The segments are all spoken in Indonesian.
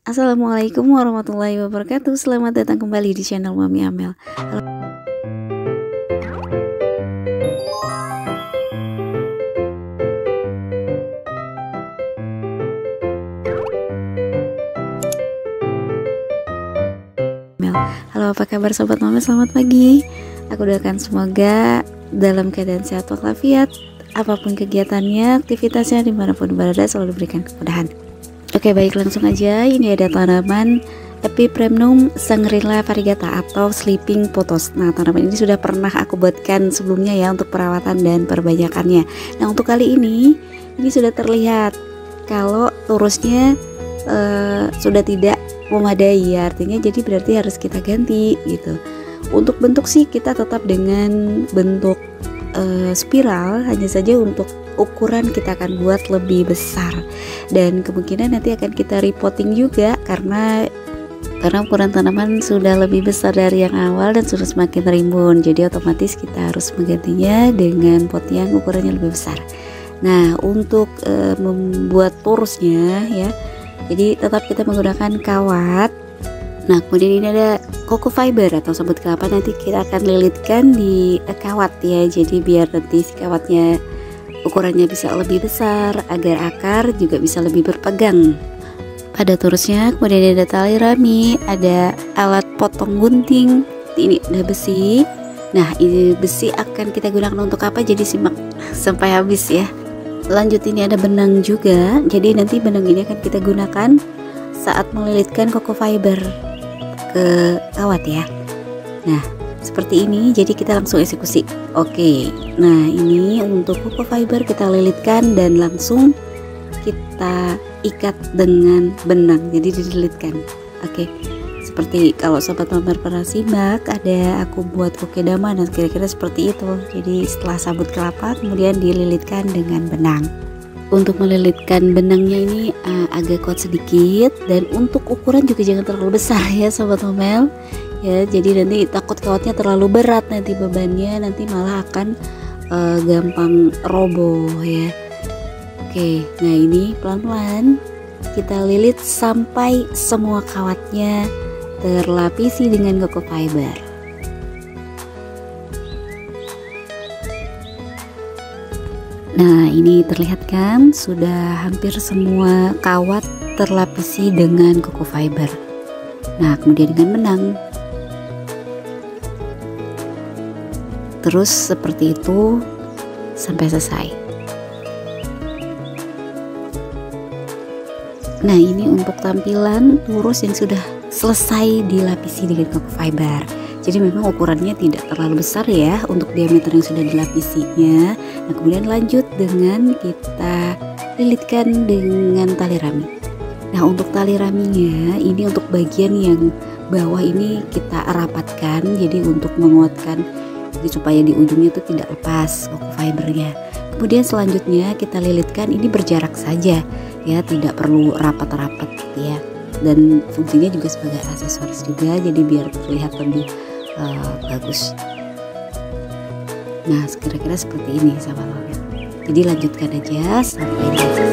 Assalamualaikum warahmatullahi wabarakatuh. Selamat datang kembali di channel Mami Amel. Halo, apa kabar sobat Mami? Selamat pagi. Aku doakan semoga dalam keadaan sehat walafiat, apapun kegiatannya, aktivitasnya, dimanapun berada selalu diberikan kemudahan. Oke, baik, langsung aja. Ini ada tanaman Epipremnum sangrila variegata atau sleeping pothos. Nah, tanaman ini sudah pernah aku buatkan sebelumnya ya untuk perawatan dan perbanyakannya. Nah, untuk kali ini sudah terlihat kalau turusnya sudah tidak memadai ya, artinya jadi berarti harus kita ganti gitu. Untuk bentuk sih kita tetap dengan bentuk spiral, hanya saja untuk ukuran kita akan buat lebih besar dan kemungkinan nanti akan kita repotting juga karena ukuran tanaman sudah lebih besar dari yang awal dan sudah semakin rimbun, jadi otomatis kita harus menggantinya dengan pot yang ukurannya lebih besar. Nah, untuk membuat torusnya ya, jadi tetap kita menggunakan kawat. Nah, kemudian ini ada coco fiber atau sabut kelapa, nanti kita akan lilitkan di kawat ya, jadi biar nanti si kawatnya ukurannya bisa lebih besar agar akar juga bisa lebih berpegang pada turusnya. Kemudian ada tali rami, ada alat potong gunting, ini ada besi. Nah, ini besi akan kita gunakan untuk apa, jadi simak sampai habis ya. Lanjut, ini ada benang juga, jadi nanti benang ini akan kita gunakan saat melilitkan coco fiber ke kawat ya. Nah, seperti ini, jadi kita langsung eksekusi. Oke, nah ini untuk coco fiber kita lilitkan dan langsung kita ikat dengan benang, jadi dililitkan. Oke, seperti kalau sobat mamer pernah simak, ada aku buat kokedama, nah kira-kira seperti itu. Jadi setelah sabut kelapa kemudian dililitkan dengan benang. Untuk melilitkan benangnya ini agak kuat sedikit, dan untuk ukuran juga jangan terlalu besar ya sobat Omel ya, jadi nanti takut kawatnya terlalu berat, nanti bebannya nanti malah akan gampang roboh ya. Oke, nah ini pelan-pelan kita lilit sampai semua kawatnya terlapisi dengan coco fiber. Nah, ini terlihat kan sudah hampir semua kawat terlapisi dengan coco fiber. Nah, kemudian dengan benang. Terus seperti itu sampai selesai. Nah, ini untuk tampilan turus yang sudah selesai dilapisi dengan coco fiber. Jadi memang ukurannya tidak terlalu besar ya untuk diameter yang sudah dilapisinya. Nah, kemudian lanjut dengan kita lilitkan dengan tali rami. Nah, untuk tali raminya ini untuk bagian yang bawah ini kita rapatkan, jadi untuk menguatkan, jadi supaya di ujungnya itu tidak lepas coco fibernya. Kemudian selanjutnya kita lilitkan, ini berjarak saja ya, tidak perlu rapat-rapat gitu ya. Dan fungsinya juga sebagai aksesoris juga, jadi biar terlihat lebih bagus. Nah, kira-kira seperti ini sahabat Mami. Jadi lanjutkan aja sampai selesai.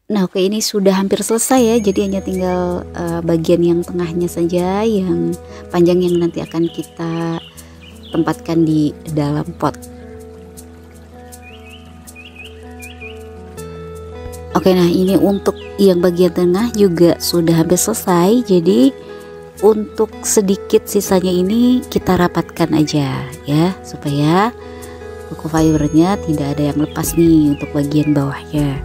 Nah, oke, ini sudah hampir selesai ya, jadi hanya tinggal bagian yang tengahnya saja yang panjang yang nanti akan kita tempatkan di dalam pot. Oke, nah ini untuk yang bagian tengah juga sudah hampir selesai, jadi untuk sedikit sisanya ini kita rapatkan aja ya, supaya coco fibernya tidak ada yang lepas nih untuk bagian bawahnya.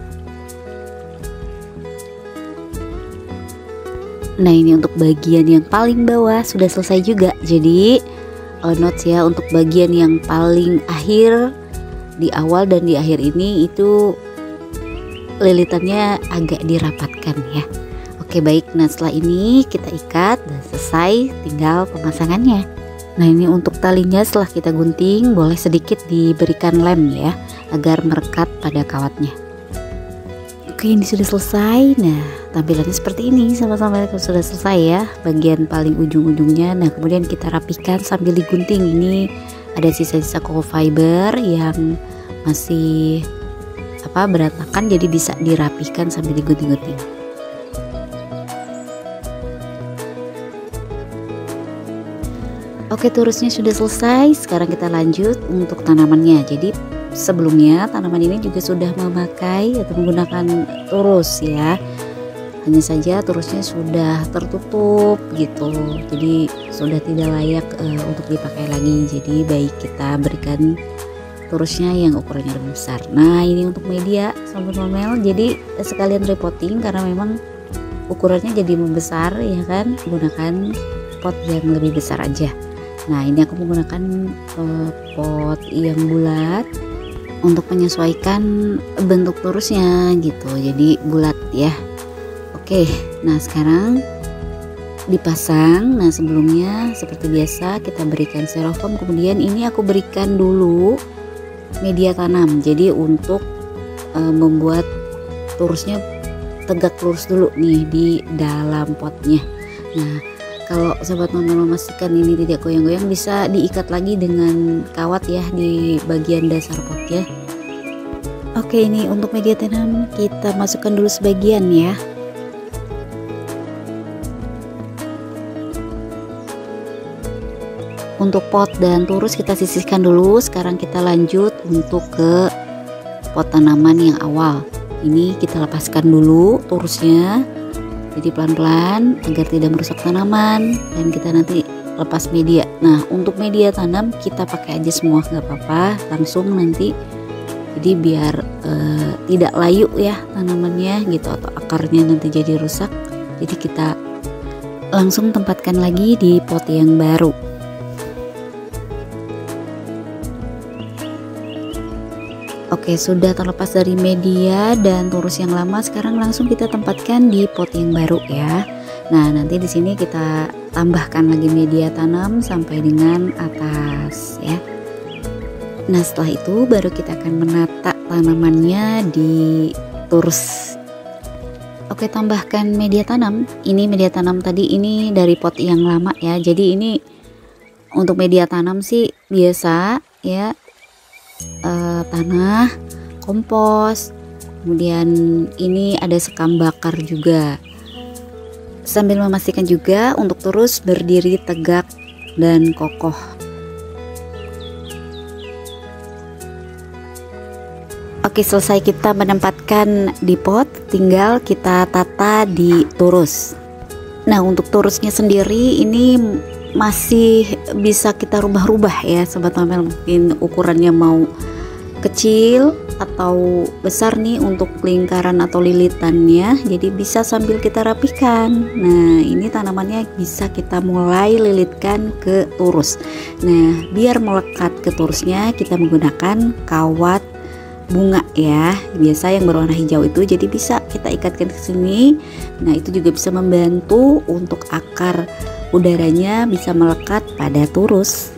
Nah, ini untuk bagian yang paling bawah sudah selesai juga. Jadi notes ya, untuk bagian yang paling akhir, di awal dan di akhir ini itu lilitannya agak dirapatkan ya. Oke, baik. Nah, setelah ini kita ikat dan selesai, tinggal pemasangannya. Nah, ini untuk talinya setelah kita gunting boleh sedikit diberikan lem ya, agar merekat pada kawatnya. Oke, ini sudah selesai. Nah, tampilannya seperti ini. Sama-sama sudah selesai ya bagian paling ujung-ujungnya. Nah kemudian kita rapikan sambil digunting. Ini ada sisa-sisa coco fiber yang masih berantakan, jadi bisa dirapikan sambil digunting-gunting. Oke, turusnya sudah selesai. Sekarang kita lanjut untuk tanamannya. Jadi sebelumnya tanaman ini juga sudah memakai atau menggunakan turus ya. Hanya saja turusnya sudah tertutup gitu. Jadi sudah tidak layak untuk dipakai lagi. Jadi baik kita berikan turusnya yang ukurannya lebih besar. Nah ini untuk media Sobat Momel, jadi sekalian repotting karena memang ukurannya jadi membesar ya kan, gunakan pot yang lebih besar aja. Nah ini aku menggunakan pot yang bulat untuk menyesuaikan bentuk turusnya gitu, jadi bulat ya. Oke, nah sekarang dipasang. Nah sebelumnya seperti biasa kita berikan styrofoam, kemudian ini aku berikan dulu media tanam, jadi untuk membuat turusnya tegak lurus dulu nih di dalam potnya. Nah kalau Sobat Momel memastikan ini tidak goyang-goyang, bisa diikat lagi dengan kawat ya di bagian dasar potnya. Oke, ini untuk media tanam kita masukkan dulu sebagian ya. Untuk pot dan turus kita sisihkan dulu. Sekarang kita lanjut untuk ke pot tanaman yang awal. Ini kita lepaskan dulu turusnya, jadi pelan-pelan agar tidak merusak tanaman, dan kita nanti lepas media. Nah untuk media tanam kita pakai aja semua, nggak apa-apa, langsung nanti, jadi biar tidak layu ya tanamannya gitu, atau akarnya nanti jadi rusak. Jadi kita langsung tempatkan lagi di pot yang baru. Oke, sudah terlepas dari media dan turus yang lama, sekarang langsung kita tempatkan di pot yang baru ya. Nah, nanti di sini kita tambahkan lagi media tanam sampai dengan atas ya. Nah, setelah itu baru kita akan menata tanamannya di turus. Oke, tambahkan media tanam. Ini media tanam tadi ini dari pot yang lama ya. Jadi ini untuk media tanam sih biasa ya. Tanah, kompos, kemudian ini ada sekam bakar juga, sambil memastikan juga untuk terus berdiri tegak dan kokoh. Oke, selesai kita menempatkan di pot, tinggal kita tata di turus. Nah untuk turusnya sendiri ini masih bisa kita rubah-rubah ya Sobat Momel, mungkin ukurannya mau kecil atau besar nih untuk lingkaran atau lilitannya, jadi bisa sambil kita rapihkan. Nah ini tanamannya bisa kita mulai lilitkan ke turus. Nah biar melekat ke turusnya kita menggunakan kawat bunga ya, biasa yang berwarna hijau itu, jadi bisa kita ikatkan ke sini. Nah itu juga bisa membantu untuk akar udaranya bisa melekat pada turus.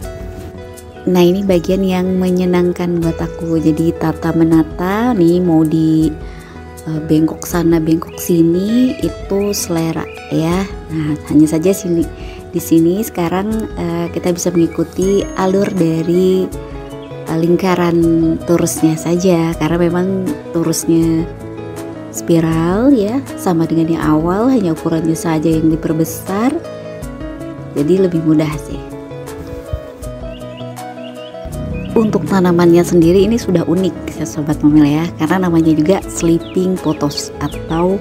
Nah ini bagian yang menyenangkan buat aku, jadi tata menata nih, mau di bengkok sana bengkok sini itu selera ya. Nah hanya saja di sini sekarang kita bisa mengikuti alur dari lingkaran turusnya saja, karena memang turusnya spiral ya, sama dengan yang awal, hanya ukurannya saja yang diperbesar, jadi lebih mudah sih. Untuk tanamannya sendiri ini sudah unik ya Sobat Momel ya, karena namanya juga sleeping pothos atau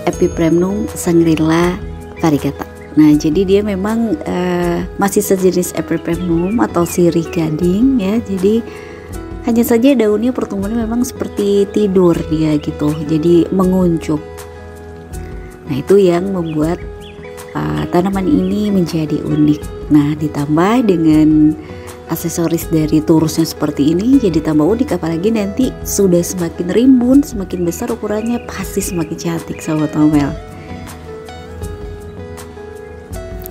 Epipremnum Shangri-La variegata. Nah jadi dia memang masih sejenis Epipremnum atau sirih gading ya, jadi hanya saja daunnya pertumbuhannya memang seperti tidur dia gitu, jadi menguncup. Nah itu yang membuat tanaman ini menjadi unik. Nah ditambah dengan aksesoris dari turusnya seperti ini, jadi tambah unik, apalagi nanti sudah semakin rimbun, semakin besar ukurannya, pasti semakin cantik Sobat Momel.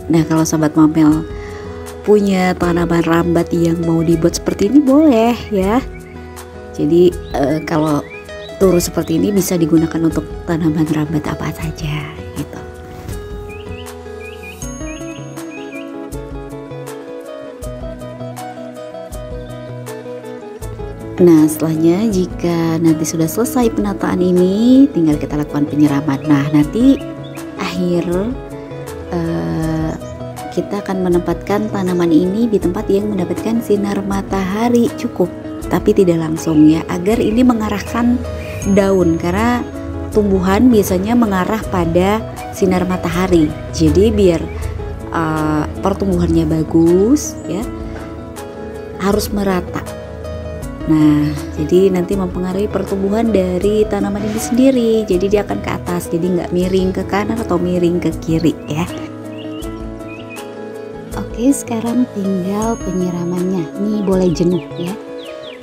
Nah kalau Sobat Momel punya tanaman rambat yang mau dibuat seperti ini boleh ya. Jadi kalau turus seperti ini bisa digunakan untuk tanaman rambat apa saja gitu. Nah, setelahnya jika nanti sudah selesai penataan ini, tinggal kita lakukan penyiraman. Nah, nanti akhir kita akan menempatkan tanaman ini di tempat yang mendapatkan sinar matahari cukup, tapi tidak langsung ya, agar ini mengarahkan daun, karena tumbuhan biasanya mengarah pada sinar matahari. Jadi biar pertumbuhannya bagus ya, harus merata. Nah, jadi nanti mempengaruhi pertumbuhan dari tanaman ini sendiri. Jadi dia akan ke atas, jadi nggak miring ke kanan atau miring ke kiri ya. Oke, sekarang tinggal penyiramannya. Ini boleh jenuh ya.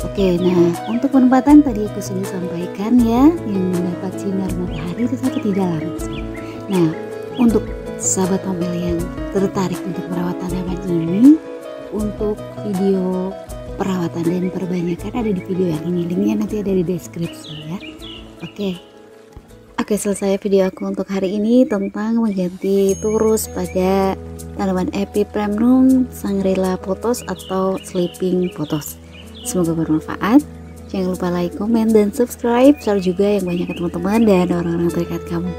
Oke, nah untuk penempatan tadi aku sudah sampaikan ya, yang mendapat sinar matahari tetapi tidak langsung. Nah, untuk sahabat Omel yang tertarik untuk merawat tanaman ini, untuk video perawatan dan perbanyakan ada di video yang ini, linknya nanti ada di deskripsi ya. Oke, selesai video aku untuk hari ini tentang mengganti turus pada tanaman Epipremnum Shangri-La pothos atau Sleeping pothos. Semoga bermanfaat. Jangan lupa like, komen, dan subscribe. Share juga yang banyak ke teman-teman dan orang-orang terdekat kamu.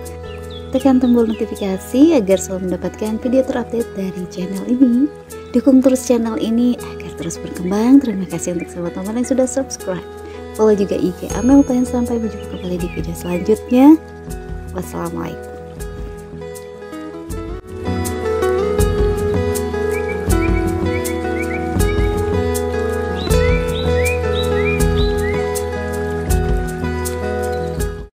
Tekan tombol notifikasi agar selalu mendapatkan video terupdate dari channel ini. Dukung terus channel ini agar terus berkembang. Terima kasih untuk teman-teman yang sudah subscribe. Follow juga IG Amel Pen. Sampai berjumpa kembali di video selanjutnya. Wassalamualaikum.